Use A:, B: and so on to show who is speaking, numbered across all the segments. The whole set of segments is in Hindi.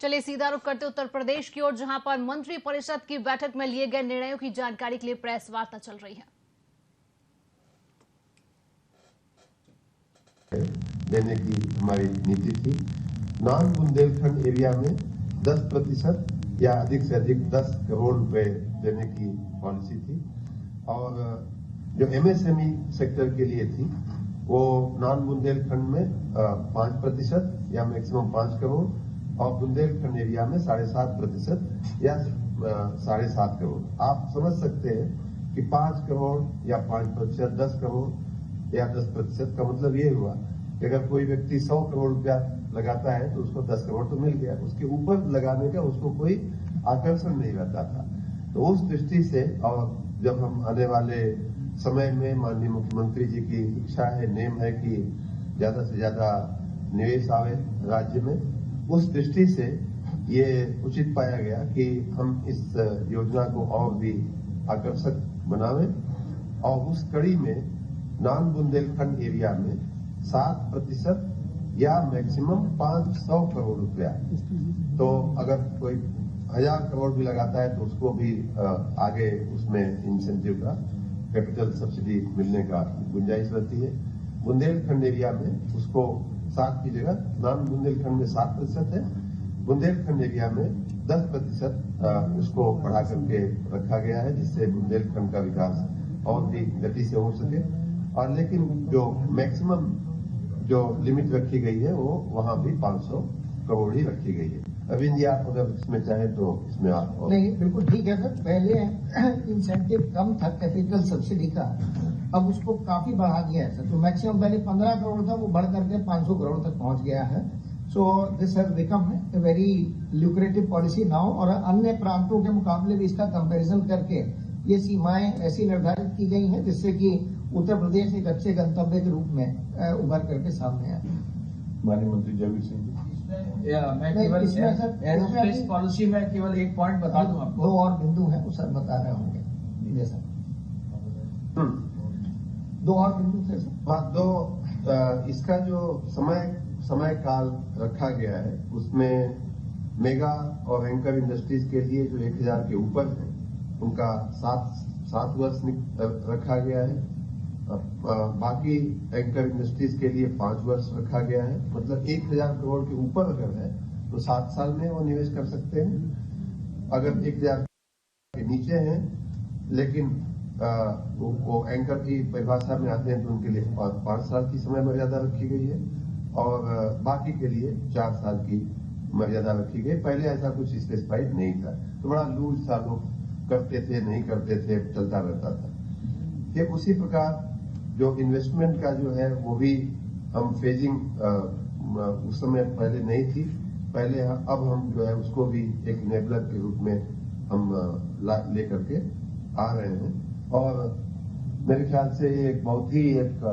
A: चलिए सीधा रुख करते उत्तर प्रदेश की ओर, जहां पर मंत्री परिषद की बैठक में लिए गए निर्णयों की जानकारी के लिए प्रेस वार्ता चल रही है।
B: देने की हमारी नीति थी। नॉन बुंदेलखंड एरिया में 10% या अधिक से अधिक 10 करोड़ रुपए देने की पॉलिसी थी, और जो MSME सेक्टर के लिए थी वो नॉन बुंदेलखंड में 5% या मैक्सिमम 5 करोड़, और बुंदेलखंड एरिया में 7.5% या 7.5 करोड़। आप समझ सकते हैं कि 5 करोड़ या 5%, 10 करोड़ या 10% का मतलब ये हुआ कि अगर कोई व्यक्ति 100 करोड़ रुपया लगाता है तो उसको 10 करोड़ तो मिल गया, उसके ऊपर लगाने का उसको कोई आकर्षण नहीं रहता था। तो उस दृष्टि से, और जब हम आने वाले समय में माननीय मुख्यमंत्री जी की इच्छा है, नेम है कि ज्यादा से ज्यादा निवेश आवे राज्य में, उस दृष्टि से ये उचित पाया गया कि हम इस योजना को और भी आकर्षक बनावें, और उस कड़ी में नॉन बुंदेलखंड एरिया में 7% या मैक्सिमम 500 करोड़ रुपया, तो अगर कोई 1000 करोड़ भी लगाता है तो उसको भी आगे उसमें इंसेंटिव का कैपिटल सब्सिडी मिलने का गुंजाइश रहती है। बुंदेलखंड एरिया में उसको 7 की जगह नॉन बुंदेलखंड में 7% है, बुंदेलखंड एरिया में 10% उसको बढ़ा करके रखा गया है, जिससे बुंदेलखंड का विकास और भी गति से हो सके। और लेकिन जो मैक्सिमम जो लिमिट रखी गई है वो वहां भी 500 करोड़ ही रखी गई है। अरविंद जी, आप अगर इसमें चाहे तो इसमें आप
C: नहीं, बिल्कुल ठीक है सर। पहले इंसेंटिव कम था कैपिटल सब्सिडी का, अब उसको काफी बढ़ा दिया है सर। तो मैक्सिमम पहले 15 करोड़ था, वो बढ़ करके 500 करोड़ तक पहुंच गया है। So this has become a very lucrative policy now, और अन्य प्रांतों के मुकाबले भी इसका कंपैरिजन करके ये सीमाएं ऐसी निर्धारित की गई हैं जिससे कि उत्तर प्रदेश एक अच्छे गंतव्य के रूप में उभर करके सामने आए।
B: माननीय मंत्री जयवीर सिंह जी,
D: मैं केवल एरोस्पेस पॉलिसी में केवल एक पॉइंट बता दूं आपको।
C: 2 और बिंदु हैं, वो सर बता रहे होंगे। जी सर, 2 और बिंदु थे सर।
B: हाँ, तो इसका जो समय काल रखा गया है उसमें मेगा और एंकर इंडस्ट्रीज के लिए जो 1000 के ऊपर है उनका 7 वर्ष रखा गया है। बाकी एंकर इंडस्ट्रीज के लिए 5 वर्ष रखा गया है। मतलब 1000 करोड़ के ऊपर अगर है तो 7 साल में वो निवेश कर सकते हैं। अगर 1000 के नीचे हैं लेकिन वो एंकर की परिभाषा में आते हैं तो उनके लिए 5 साल की समय मर्यादा रखी गई है, और बाकी के लिए 4 साल की मर्यादा रखी गई। पहले ऐसा कुछ स्पेसिफाइड नहीं था, तो बड़ा लूज था, लोग करते थे नहीं करते थे, चलता रहता था। ये उसी प्रकार जो इन्वेस्टमेंट का जो है वो भी हम फेजिंग उस समय पहले नहीं थी, पहले अब हम जो है उसको भी एक इनेबलर के रूप में हम लेकर के आ रहे हैं। और मेरे ख्याल से ये एक बहुत ही एक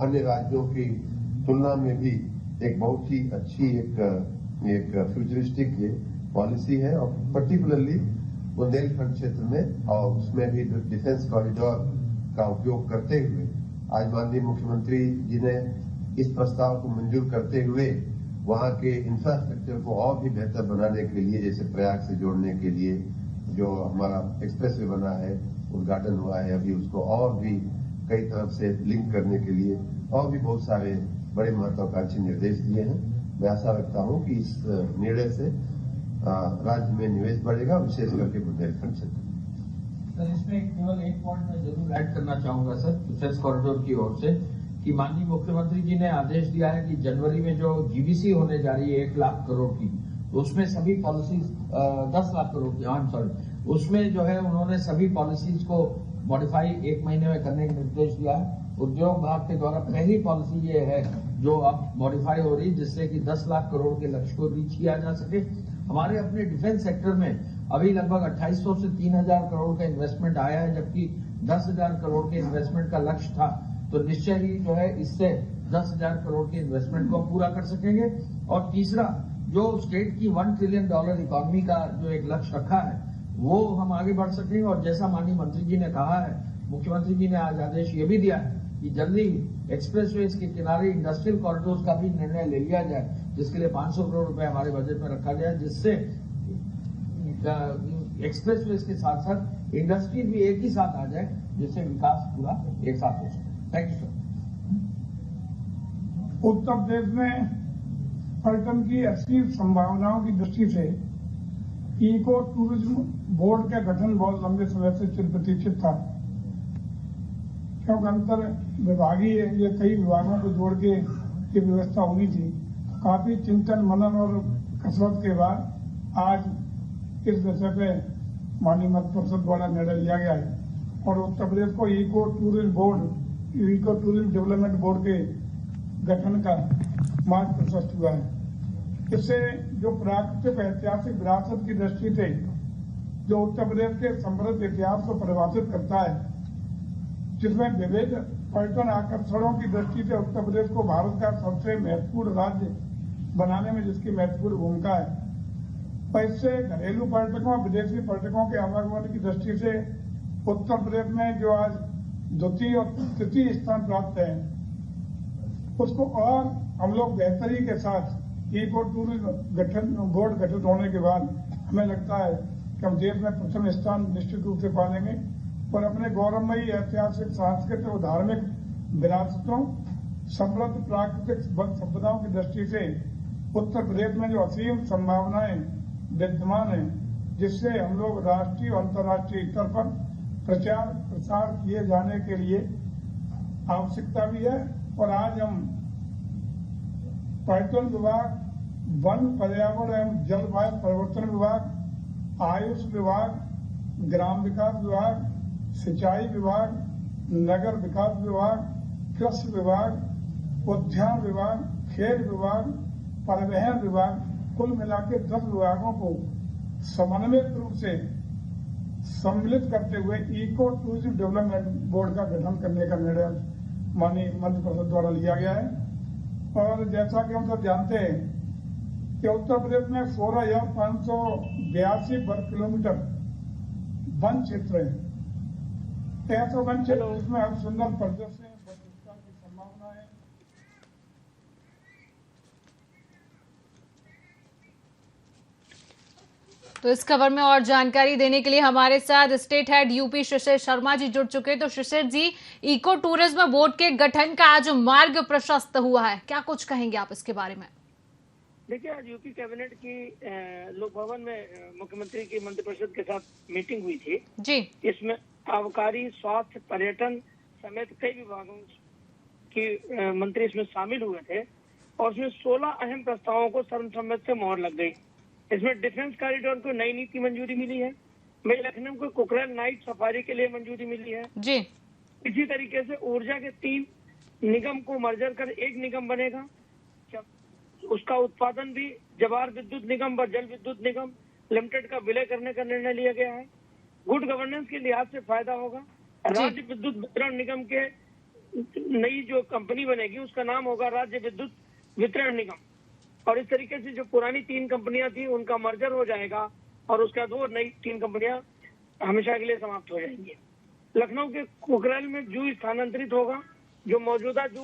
B: अन्य राज्यों की तुलना में भी एक बहुत ही अच्छी एक फ्यूचरिस्टिक ये पॉलिसी है, और पर्टिकुलरली बुंदेलखंड क्षेत्र में, और उसमें भी डिफेंस कॉरिडोर का उपयोग करते हुए आज माननीय मुख्यमंत्री जी ने इस प्रस्ताव को मंजूर करते हुए वहां के इंफ्रास्ट्रक्चर को और भी बेहतर बनाने के लिए, जैसे प्रयाग से जोड़ने के लिए जो हमारा एक्सप्रेसवे बना है, उद्घाटन हुआ है अभी, उसको और भी कई तरफ से लिंक करने के लिए और भी बहुत सारे बड़े महत्वाकांक्षी निर्देश दिए हैं। मैं आशा रखता हूं कि इस निर्णय से राज्य में निवेश बढ़ेगा, विशेष करके बुंदेलखंड क्षेत्र।
D: सर, इसमें केवल एक पॉइंट मैं जरूर ऐड करना चाहूंगा सर, डिफेंस कॉरिडोर की ओर से, कि माननीय मुख्यमंत्री जी ने आदेश दिया है कि जनवरी में जो GBC होने जा रही है 1 लाख करोड़ की, तो उसमें सभी पॉलिसीज 10 लाख करोड़ की, उसमें जो है उन्होंने सभी पॉलिसीज को मॉडिफाई 1 महीने में करने का निर्देश दिया है। उद्योग विभाग के द्वारा पहली पॉलिसी ये है जो अब मॉडिफाई हो रही, जिससे कि 10 लाख करोड़ के लक्ष्य को रीच किया जा सके। हमारे अपने डिफेंस सेक्टर में अभी लगभग 2800 से 3000 करोड़ का इन्वेस्टमेंट आया है, जबकि 10,000 करोड़ के इन्वेस्टमेंट का लक्ष्य था। तो निश्चय ही जो है इससे 10,000 करोड़ के इन्वेस्टमेंट को पूरा कर सकेंगे। और तीसरा, जो स्टेट की $1 ट्रिलियन इकोनॉमी का जो एक लक्ष्य रखा है वो हम आगे बढ़ सकेंगे। और जैसा माननीय मंत्री जी ने कहा है, मुख्यमंत्री जी ने आज आदेश ये भी दिया है कि जल्दी एक्सप्रेसवेज के किनारे इंडस्ट्रियल कॉरिडोर्स का भी निर्णय ले लिया जाए, जिसके लिए 500 करोड़ रुपए हमारे बजट में रखा गया, जिससे एक्सप्रेस वे के साथ साथ इंडस्ट्री भी एक ही साथ आ जाए, जिससे विकास पूरा एक साथ हो सके। Thank you sir.
E: Uttar Pradesh में पर्यटन की अच्छी संभावनाओं की दृष्टि से इको टूरिज्म बोर्ड का गठन बहुत लंबे समय से चिर प्रतीक्षित था, क्योंकि अंतर विभागीय ये कई विभागों को जोड़ के ये व्यवस्था होनी थी। काफी चिंतन मनन और कसरत के बाद आज इस विषय पे माननीय मंत्रि परिषद द्वारा निर्णय लिया गया है और उत्तर प्रदेश को eco tourism board, eco tourism development board के गठन का मार्ग प्रशस्त हुआ है। इससे जो प्राकृतिक ऐतिहासिक विरासत की दृष्टि से जो उत्तर प्रदेश के समृद्ध इतिहास को परिभाषित करता है, जिसमें विविध पर्यटन आकर्षणों की दृष्टि से उत्तर प्रदेश को भारत का सबसे महत्वपूर्ण राज्य बनाने में जिसकी महत्वपूर्ण भूमिका है, और इससे घरेलू पर्यटकों और विदेशी पर्यटकों के आवागमन की दृष्टि से उत्तर प्रदेश में जो आज द्वितीय और तृतीय स्थान प्राप्त है, उसको और हम लोग बेहतरी के साथ इको टूरिज्म गठन बोर्ड गठित होने के बाद हमें लगता है कि हम देश में प्रथम स्थान निश्चित रूप से पालेंगे और अपने गौरवमयी ऐतिहासिक, सांस्कृतिक और धार्मिक विरासतों, समृद्ध प्राकृतिक संपदाओं की दृष्टि से उत्तर प्रदेश में जो असीम संभावनाएं विद्यमान है, जिससे हम लोग राष्ट्रीय और अंतर्राष्ट्रीय स्तर पर प्रचार प्रसार किए जाने के लिए आवश्यकता भी है। और आज हम पर्यटन विभाग, वन पर्यावरण एवं जलवायु परिवर्तन विभाग, आयुष विभाग, ग्राम विकास विभाग, सिंचाई विभाग, नगर विकास विभाग, कृषि विभाग, उद्यान विभाग, खेल विभाग, परिवहन विभाग, कुल मिलाकर 10 विभागों को समन्वित रूप से सम्मिलित करते हुए इको टूरिज्म डेवलपमेंट बोर्ड का गठन करने का निर्णय माननीय मंत्रि परिषद द्वारा लिया गया है। और जैसा कि हम सब जानते हैं कि उत्तर प्रदेश में 16,582 वर्ग किलोमीटर वन क्षेत्र है। ऐसा वन क्षेत्र जिसमें अब सुंदर परिदृश्य है, विकास की संभावना है।
A: तो इस खबर में और जानकारी देने के लिए हमारे साथ स्टेट हेड यूपी शिशिर शर्मा जी जुड़ चुके हैं। तो शिशिर जी, इको टूरिज्म बोर्ड के गठन का आज मार्ग प्रशस्त हुआ है, क्या कुछ कहेंगे आप इसके बारे में?
F: देखिए, आज यूपी कैबिनेट की लोक भवन में मुख्यमंत्री की मंत्रिपरिषद के साथ मीटिंग हुई थी
A: जी।
F: इसमें आबकारी, स्वास्थ्य, पर्यटन समेत कई विभागों की मंत्री इसमें शामिल हुए थे और इसमें 16 अहम प्रस्तावों को सर्वसम्मति से मोहर लग गई। इसमें डिफेंस कॉरिडोर को नई नीति मंजूरी मिली है। वहीं लखनऊ को कुकरेल नाइट सफारी के लिए मंजूरी मिली है
A: जी।
F: इसी तरीके से ऊर्जा के 3 निगम को मर्जर कर एक निगम बनेगा। उसका उत्पादन भी जवाहर विद्युत निगम व जल विद्युत निगम लिमिटेड का विलय करने का निर्णय लिया गया है। गुड गवर्नेंस के लिहाज से फायदा होगा। राज्य विद्युत वितरण निगम के नई जो कंपनी बनेगी उसका नाम होगा राज्य विद्युत वितरण निगम और इस तरीके से जो पुरानी 3 कंपनियां थी उनका मर्जर हो जाएगा और उसका 2 नई 3 कंपनियां हमेशा के लिए समाप्त हो जाएंगी। लखनऊ के कुकरेल में जू स्थानांतरित होगा। जो मौजूदा जू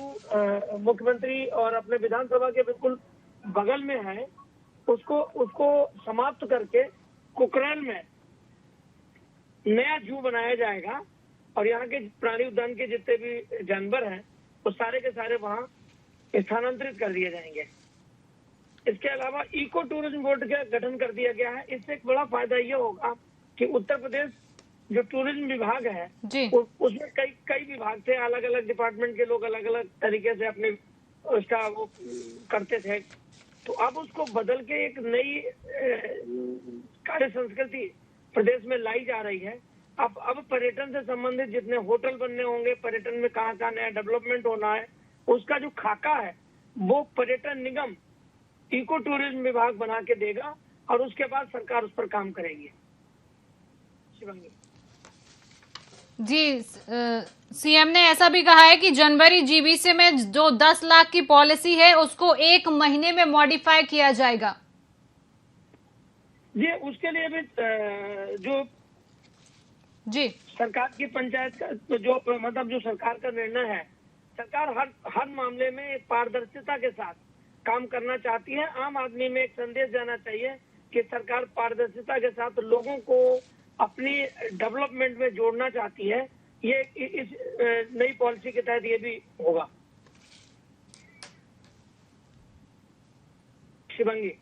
F: मुख्यमंत्री और अपने विधानसभा के बिल्कुल बगल में है, उसको समाप्त करके कुकरेल में नया जू बनाया जाएगा और यहाँ के प्राणी उद्यान के जितने भी जानवर हैं वो सारे के सारे वहाँ स्थानांतरित कर दिए जाएंगे। इसके अलावा इको टूरिज्म बोर्ड का गठन कर दिया गया है। इससे एक बड़ा फायदा ये होगा कि उत्तर प्रदेश जो टूरिज्म विभाग है उसमें कई विभाग थे, अलग अलग डिपार्टमेंट के लोग अलग अलग तरीके से अपने उसका वो करते थे, तो अब उसको बदल के एक नई कार्य संस्कृति प्रदेश में लाई जा रही है। अब पर्यटन से संबंधित जितने होटल बनने होंगे, पर्यटन में कहाँ कहाँ नया डेवलपमेंट होना है, उसका जो खाका है वो पर्यटन निगम इको टूरिज्म विभाग बना के देगा और उसके बाद सरकार उस पर काम करेगी। शिवांगी
A: जी, सीएम ने ऐसा भी कहा है कि जनवरी जीबीसी में जो 10 लाख की पॉलिसी है उसको 1 महीने में मॉडिफाई किया जाएगा।
F: जी, उसके लिए भी जो
A: जी
F: सरकार की पंचायत का जो मतलब जो सरकार का निर्णय है, सरकार हर मामले में एक पारदर्शिता के साथ काम करना चाहती है। आम आदमी में एक संदेश जाना चाहिए कि सरकार पारदर्शिता के साथ लोगों को अपनी डेवलपमेंट में जोड़ना चाहती है। ये इस नई पॉलिसी के तहत ये भी होगा। शिवंगी,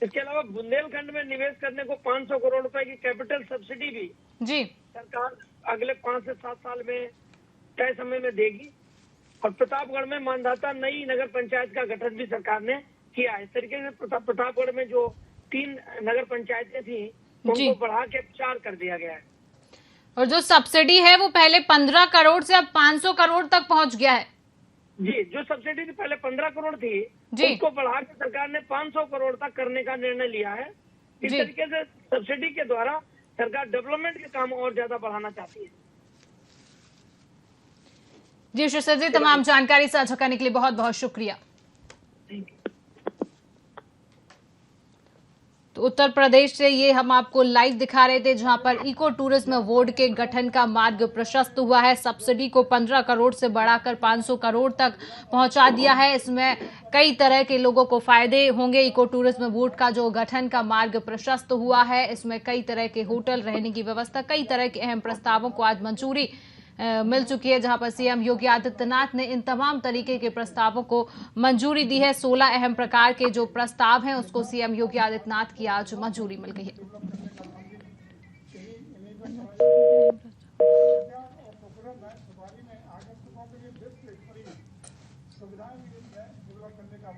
F: इसके अलावा बुंदेलखंड में निवेश करने को 500 करोड़ रुपए की कैपिटल सब्सिडी भी
A: जी
F: सरकार अगले 5 से 7 साल में तय समय में देगी। और प्रतापगढ़ में मानधाता नई नगर पंचायत का गठन भी सरकार ने किया है। इस तरीके से प्रतापगढ़ में जो 3 नगर पंचायतें थी उनको बढ़ा के 4 कर दिया गया है।
A: और जो सब्सिडी है वो पहले 15 करोड़ से अब 500 करोड़ तक पहुंच गया है।
F: जी, जो सब्सिडी थी पहले 15 करोड़ थी
A: जी।
F: उसको बढ़ा के सरकार ने 500 करोड़ तक करने का निर्णय लिया है। इस
A: जी।
F: तरीके से सब्सिडी के द्वारा सरकार डेवलपमेंट के काम और ज्यादा बढ़ाना चाहती है।
A: जी शिशिर जी, तमाम जानकारी साझा करने के लिए बहुत बहुत शुक्रिया। तो उत्तर प्रदेश से ये हम आपको लाइव दिखा रहे थे, जहां पर इको टूरिज्म बोर्ड के गठन का मार्ग प्रशस्त हुआ है। सब्सिडी को 15 करोड़ से बढ़ाकर 500 करोड़ तक पहुंचा दिया है। इसमें कई तरह के लोगों को फायदे होंगे। इको टूरिज्म बोर्ड का जो गठन का मार्ग प्रशस्त हुआ है, इसमें कई तरह के होटल, रहने की व्यवस्था, कई तरह के अहम प्रस्तावों को आज मंजूरी मिल चुकी है, जहां पर सीएम योगी आदित्यनाथ ने इन तमाम तरीके के प्रस्तावों को मंजूरी दी है। 16 अहम प्रकार के जो प्रस्ताव हैं उसको सीएम योगी आदित्यनाथ की आज मंजूरी मिल गई है।
E: सुविधाएं भी डेवलप करने का